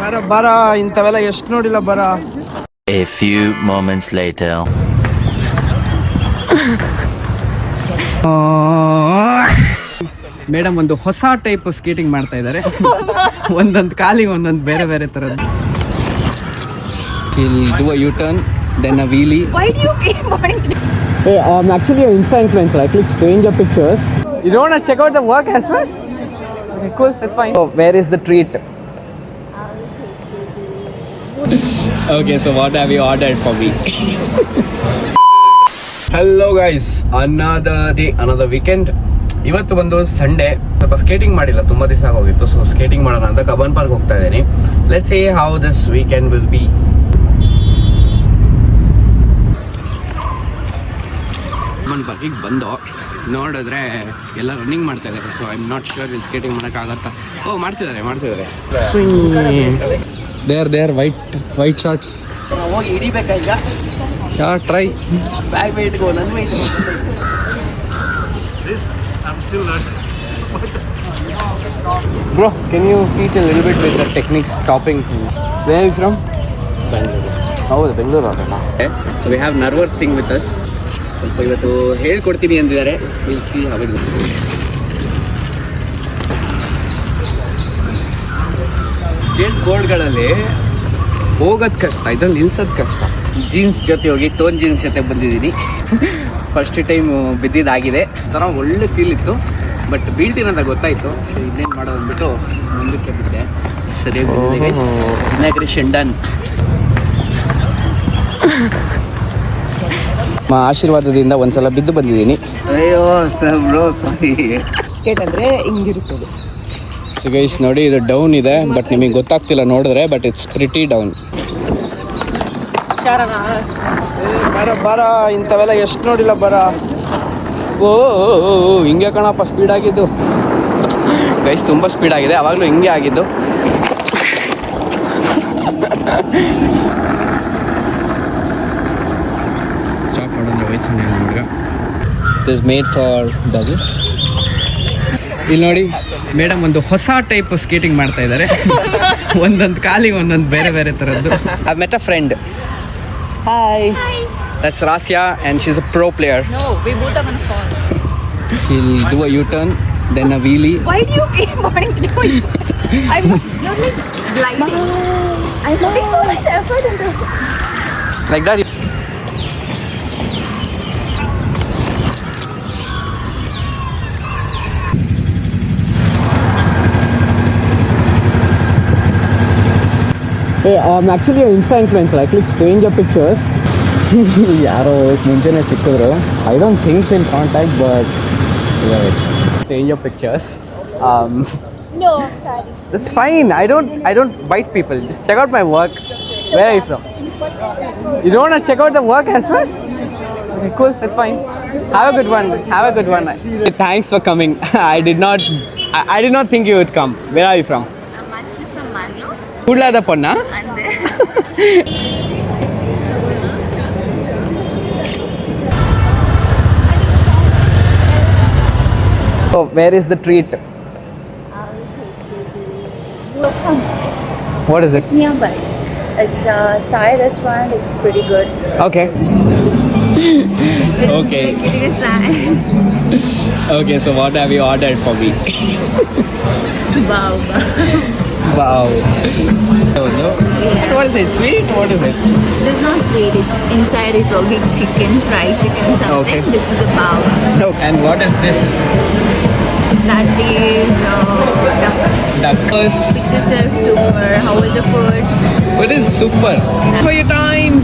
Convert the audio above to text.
ಬರ ಬರ ಇಂಥವೆಲ್ಲ ಎಷ್ಟು ನೋಡಿಲ್ಲ ಬರ. A few moments later. Madam ಒಂದು ಹೊಸ ಟೈಪ್ ಸ್ಕೇಟಿಂಗ್ ಮಾಡ್ತಾ ಇದ್ದಾರೆ. ಒಂದೊಂದು ಕಾಲಿಗೆ ಒಂದೊಂದು ಬೇರೆ ಬೇರೆ ತರದ್ದು. He'll do a U-turn, then a wheelie. Why do you keep wanting to? Hey, I'm actually an Insta influencer. I click stranger pictures. You don't want to check out the work as well? Okay, cool. That's fine. Oh, where is the treat? Okay, so what have you ordered for me? Hello guys, another day, another weekend. ಇವತ್ತು ಒಂದು Sunday, ಸ್ವಲ್ಪ skating ಮಾಡಿಲ್ಲ, ತುಂಬ ದಿವಸ ಆಗೋಗಿತ್ತು. So skating ಮಾಡೋಣ ಅಂತ Cubbon park ಹೋಗ್ತಾ ಇದ್ದೀನಿ. Let's see how this weekend will be. Cubbon ಪಾರ್ಕಿಗೆ ಬಂದು ನೋಡಿದ್ರೆ ಎಲ್ಲ ರನ್ನಿಂಗ್ ಮಾಡ್ತಾ ಇದ್ದಾರೆ. So I am not sure ಇಲ್ಲಿ ಸ್ಕೇಟಿಂಗ್ ಮಾಡೋಕ್ಕಾಗತ್ತಾ. ಓ ಮಾಡ್ತಿದ್ದಾರೆ ದೇರ್ ವೈಟ್ ಶಾರ್ಟ್ಸ್. ಹೋಗಿ ಹಿಡಿಬೇಕಾ ಈಗ? ಟ್ರೈ ಬ್ಯಾಗ್ ವೇಟ್ ಗೋ, ನನ್ನ wait. Bro, can you teach a little bit with the techniques stopping? Where are you from? Bangalore. ಹೌದು, ಬೆಂಗಳೂರು ಆಗಲ್ಲ. We have Narwar Singh with us. ಸ್ವಲ್ಪ ಇವತ್ತು ಹೇಳ್ಕೊಡ್ತೀನಿ ಅಂದಿದ್ದಾರೆ. We'll see how it goes. Skate ಬೋರ್ಡ್ಗಳಲ್ಲಿ ಹೋಗೋದು ಕಷ್ಟ, ಇದ್ರಲ್ಲಿ ನಿಲ್ಸೋದು ಕಷ್ಟ. ಜೀನ್ಸ್ ಜೊತೆ ಹೋಗಿ ಟೋನ್ ಜೀನ್ಸ್ ಜೊತೆ ಬಂದಿದ್ದೀನಿ. ಫಸ್ಟ್ ಟೈಮ್ ಬಿದ್ದಿದ್ದಾಗಿದೆ. ಒಂಥರ ಒಳ್ಳೆ ಫೀಲ್ ಇತ್ತು, ಬಟ್ ಬೀಳ್ತೀನಿ ಅಂತ ಗೊತ್ತಾಯಿತು. ಸೊ ಇನ್ನೇನು ಮಾಡೋ ಅಂದ್ಬಿಟ್ಟು ಮುಂದಕ್ಕೆ ಬಿದ್ದೆ. ಸರಿಯಾಗಿ ಇನಾಗ್ರೇಷನ್ ಡನ್. ಆಶೀರ್ವಾದದಿಂದ ಒಂದ್ಸಲ ಬಿದ್ದು ಬಂದಿದ್ದೀನಿ. ಅಯ್ಯೋ ಸರ್ ಬ್ರೋ ಸಾರಿ. ಸ್ಕೇಟ್ ಅಂದರೆ ಹಿಂಗಿರುತ್ತದೆ. ಸೊ ಗೈಸ್ ನೋಡಿ, ಇದು ಡೌನ್ ಇದೆ, ಬಟ್ ನಿಮಗೆ ಗೊತ್ತಾಗ್ತಿಲ್ಲ ನೋಡಿದ್ರೆ, ಬಟ್ ಇಟ್ಸ್ ಪ್ರಿಟಿ ಡೌನ್. ಬರ ಇಂಥವೆಲ್ಲ ಎಷ್ಟು ನೋಡಿಲ್ಲ ಬರ. ಓ ಹಿಂಗೆ ಕಣಪ್ಪ ಸ್ಪೀಡ್ ಆಗಿದ್ದು. ಗೈಸ್ ತುಂಬ ಸ್ಪೀಡ್ ಆಗಿದೆ, ಆವಾಗಲೂ ಹಿಂಗೆ ಆಗಿದ್ದು. ಸ್ಟಾಪ್ ಮಾಡೋದ್ರೆ ಹೋಯ್ತಾನೆ ನಮ್ಗೆ. ಇಟ್ ಇಸ್ ಮೇಡ್ ಫಾರ್ ಡಗಸ್. ಇಲ್ಲಿ ನೋಡಿ, ಮೇಡಮ್ ಒಂದು ಹೊಸ ಟೈಪ್ ಸ್ಕೇಟಿಂಗ್ ಮಾಡ್ತಾ ಇದ್ದಾರೆ. ಒಂದೊಂದು ಕಾಲಿಗೆ ಒಂದೊಂದು ಬೇರೆ ಬೇರೆ ಥರದ್ದು. I met a friend. Hi. That's Rasya and she's a pro player. No, we both are gonna fall. She'll do a U-turn, then a wheelie. Why do you keep wanting to do it? You're like gliding. I'm putting so much effort into it. Like that. Hey, I'm actually an Insta influencer. I click stranger pictures. ಯಾರೋ ಮುಂಚೆನೇ ಸಿಕ್ಕಿದ್ರು. I don't think in contact, but stranger pictures. No, sorry. That's fine. I don't bite people. Just check out my work. Where are you from? You don't want to check out the work as well? Okay, cool. That's fine. Have a good one. Thanks for coming. I did not think you would come. Where are you from? I'm actually from Mangalore. Kudlada Ponna? And then Oh, where is the treat? What is it? it's nearby. It's a Thai restaurant. It's pretty good. Okay. Okay. It is Okay, so what have you ordered for me? wow. Wow. Oh no. What is it? Sweet? What is it? There's no sweet. It's inside it will be chicken, fried chicken, something. Okay. This is a bao. Oh, and what is this? That is duck. Duck. Pictures are super. How was the food? What is super? For your time.